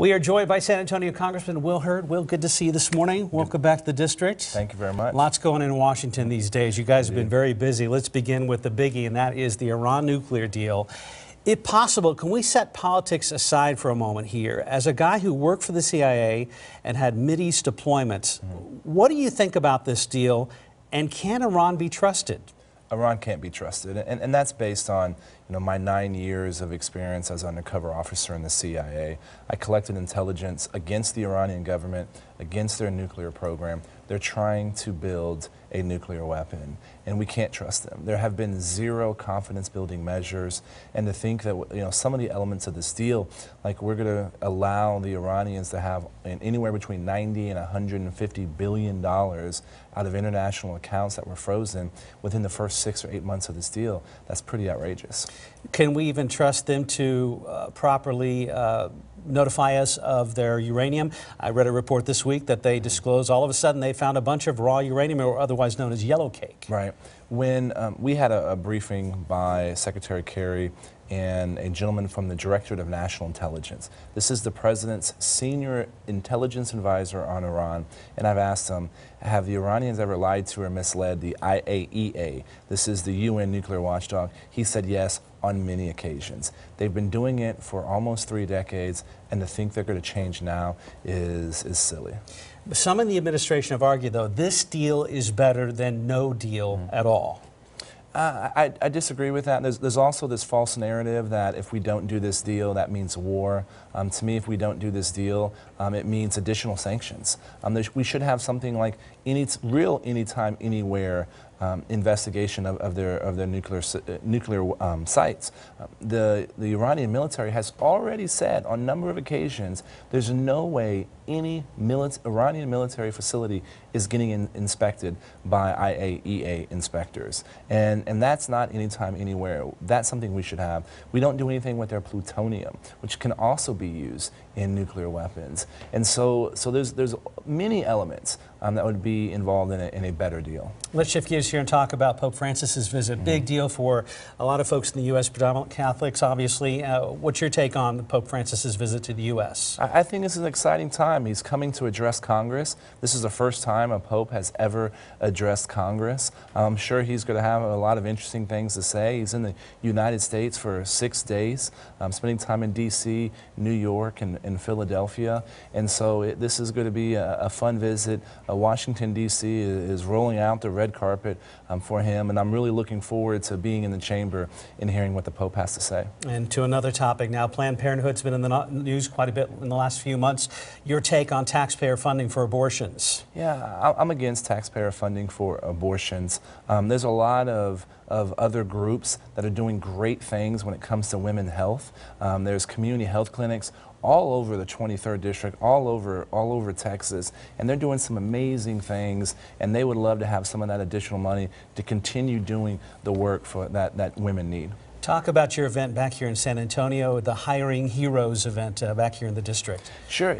We are joined by San Antonio Congressman Will Hurd. Will, good to see you this morning. Welcome back to the district. Thank you very much. Lots going on in Washington these days. You guys have been very busy. Let's begin with the biggie, and that is the Iran nuclear deal. If possible, can we set politics aside for a moment here? As a guy who worked for the CIA and had Mideast deployments, what do you think about this deal, and can Iran be trusted? Iran can't be trusted, and that's based on my 9 years of experience as an undercover officer in the CIA. I collected intelligence against the Iranian government, against their nuclear program. They're trying to build a nuclear weapon, and we can't trust them. There have been zero confidence-building measures, and to think that some of the elements of this deal, like we're going to allow the Iranians to have anywhere between 90 and 150 billion dollars out of international accounts that were frozen within the first 6 or 8 months of this deal, that's pretty outrageous. Can we even trust them to properly notify us of their uranium? I read a report this week that they disclosed all of a sudden they found a bunch of raw uranium, or otherwise known as yellow cake. Right. When we had a briefing by Secretary Kerry and a gentleman from the Directorate of National Intelligence. This is the President's senior intelligence advisor on Iran, and I've asked him, have the Iranians ever lied to or misled the IAEA? This is the UN nuclear watchdog. He said yes, on many occasions. They've been doing it for almost 3 decades, and to think they're going to change now is silly. Some in the administration have argued, though, this deal is better than no deal at all. I disagree with that. There's also this false narrative that if we don't do this deal, that means war. To me, if we don't do this deal, it means additional sanctions. We should have something like real anytime, anywhere investigation of their nuclear sites. The Iranian military has already said on a number of occasions there's no way any Iranian military facility is getting inspected by IAEA inspectors. And that's not anytime, anywhere. That's something we should have. We don't do anything with their plutonium, which can also be used in nuclear weapons. And so there's many elements that would be involved in a better deal. Let's shift gears here and talk about Pope Francis's visit. Big deal for a lot of folks in the U.S., predominant Catholics, obviously. What's your take on Pope Francis's visit to the U.S.? I think this is an exciting time. He's coming to address Congress. This is the first time a Pope has ever addressed Congress. I'm sure he's going to have a lot of interesting things to say. He's in the United States for 6 days, spending time in D.C., New York, and Philadelphia. And so this is going to be a fun visit. Washington, D.C. is rolling out the red carpet for him, and I'm really looking forward to being in the chamber and hearing what the Pope has to say. And to another topic now, Planned Parenthood's been in the news quite a bit in the last few months. Your take on taxpayer funding for abortions? Yeah, I'm against taxpayer funding for abortions. There's a lot of other groups that are doing great things when it comes to women's health. There's community health clinics all over the 23rd District, all over Texas, and they're doing some amazing things, and they would love to have some of that additional money to continue doing the work that women need. Talk about your event back here in San Antonio, the Hiring Heroes event back here in the district. Sure.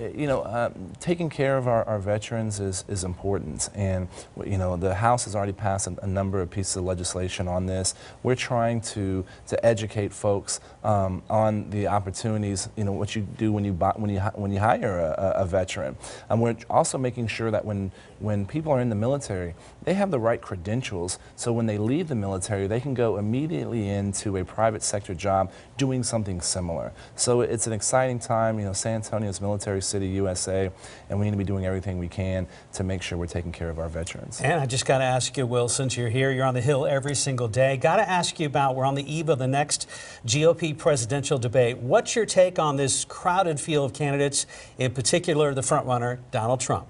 Taking care of our veterans is important, and the House has already passed a number of pieces of legislation on this. We're trying to educate folks on the opportunities, what you do when you hire a veteran. And we're also making sure that when people are in the military, they have the right credentials, so when they leave the military, they can go immediately into a private sector job doing something similar. So it's an exciting time. San Antonio's military city, USA, and we need to be doing everything we can to make sure we're taking care of our veterans. And I just got to ask you, Will, since you're here, you're on the Hill every single day, got to ask you about, we're on the eve of the next GOP presidential debate. What's your take on this crowded field of candidates, in particular the frontrunner, Donald Trump?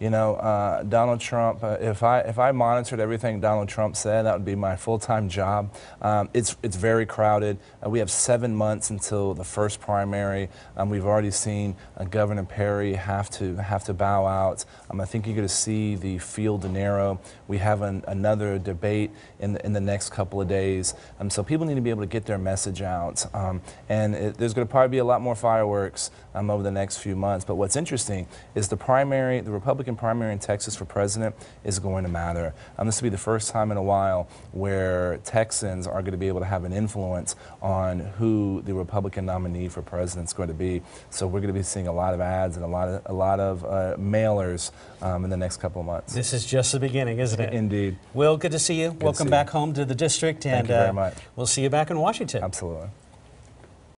Donald Trump, if I monitored everything Donald Trump said, that would be my full-time job. It's very crowded. We have 7 months until the first primary. We've already seen Governor Perry have to bow out. I think you're going to see the field narrow. We have another debate in the next couple of days. So people need to be able to get their message out. There's going to probably be a lot more fireworks over the next few months. But what's interesting is the Republican Republican primary in Texas for president is going to matter. This will be the first time in a while where Texans are going to be able to have an influence on who the Republican nominee for president is going to be. So we're going to be seeing a lot of ads and a lot of mailers in the next couple of months. This is just the beginning, isn't it? Indeed. Will, good to see you. Welcome back home to the district, and Thank you very much. We'll see you back in Washington. Absolutely.